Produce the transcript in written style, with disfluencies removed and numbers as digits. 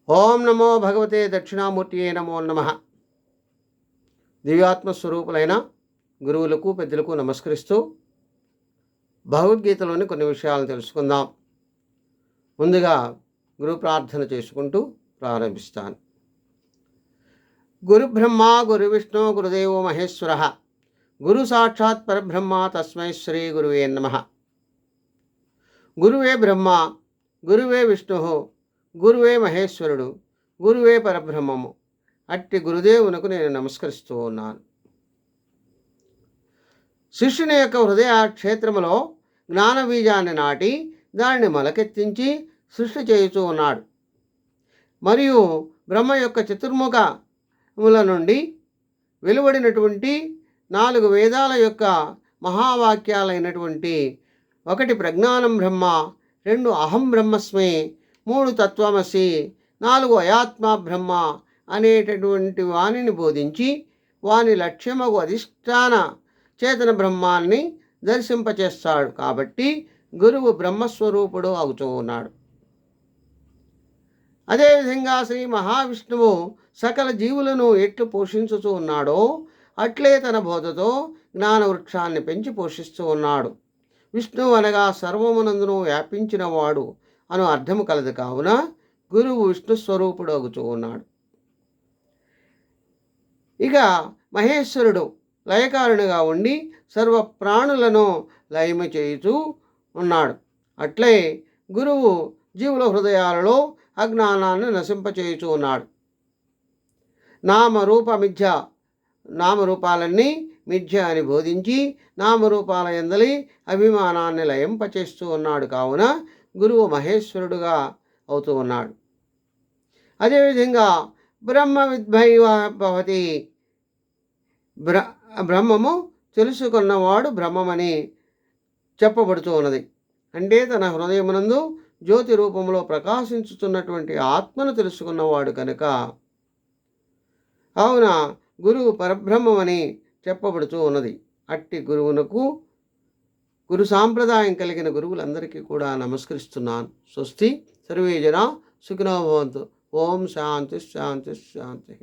ఓం నమో భగవతే దక్షిణామూర్తియే నమో నమః. దివ్యాత్మస్వరూపులైన గురువులకు పెద్దలకు నమస్కరిస్తూ భగవద్గీతలోని కొన్ని విషయాలను తెలుసుకుందాం. ముందుగా గురు ప్రార్థన చేసుకుంటూ ప్రారంభిస్తాను. గురు బ్రహ్మ గురు విష్ణు గురుదేవో మహేశ్వర గురు సాక్షాత్ పరబ్రహ్మ తస్మై శ్రీ గురువే నమః. గురువే బ్రహ్మ, గురువే విష్ణు, గురువే మహేశ్వరుడు, గురువే పరబ్రహ్మము. అట్టి గురుదేవునకు నేను నమస్కరిస్తూ ఉన్నాను. శిష్యుని యొక్క హృదయ క్షేత్రములో జ్ఞాన బీజాన్ని నాటి దానిని మొలకెత్తించి సృష్టి చేయుచూ ఉన్నాడు. మరియు బ్రహ్మ యొక్క చతుర్ముఖముల నుండి వెలువడినటువంటి 4 వేదాల యొక్క మహావాక్యాలైనటువంటి 1 ప్రజ్ఞానం బ్రహ్మ, 2 అహం బ్రహ్మస్మి, 3 తత్వమసి, 4 అయాత్మ బ్రహ్మ అనేటటువంటి వాణిని బోధించి వాని లక్ష్యమగు అధిష్టాన చేతన బ్రహ్మాన్ని దర్శింపచేస్తాడు. కాబట్టి గురువు బ్రహ్మస్వరూపుడు అవుతూ ఉన్నాడు. అదేవిధంగా శ్రీ మహావిష్ణువు సకల జీవులను ఎట్లు పోషించుతూ ఉన్నాడో అట్లే తన బోధతో జ్ఞాన వృక్షాన్ని పెంచి పోషిస్తూ ఉన్నాడు. విష్ణువు అనగా సర్వమునందును వ్యాపించిన వాడు అను అర్థము కలదు. కావున గురువు విష్ణు స్వరూపుడు అవుతూ ఉన్నాడు. ఇక మహేశ్వరుడు లయకారునిగా ఉండి సర్వ ప్రాణులను లయము చేయుతూ ఉన్నాడు. అట్లే గురువు జీవుల హృదయాలలో అజ్ఞానాన్ని నశింపచేయుచూ ఉన్నాడు. నామరూపాలన్నీ మిథ్య అని బోధించి నామరూపాల యందలి అభిమానాన్ని లయింపచేస్తూ ఉన్నాడు. కావున గురువు మహేశ్వరుడుగా అవుతూ ఉన్నాడు. అదేవిధంగా బ్రహ్మ విద్భైవ భవతి, బ్రహ్మము తెలుసుకున్నవాడు బ్రహ్మమని చెప్పబడుతూ ఉన్నది. అంటే తన హృదయమునందు జ్యోతి రూపంలో ప్రకాశించుతున్నటువంటి ఆత్మను తెలుసుకున్నవాడు కనుక కావున గురువు పరబ్రహ్మమని చెప్పబడుతూ ఉన్నది. అట్టి గురువునకు గురు సాంప్రదాయం కలిగిన గురువులందరికీ కూడా నమస్కరిస్తున్నాను. స్వస్తి. సర్వే జనా సుఖినో భవంతు. ఓం శాంతి శాంతి శాంతి.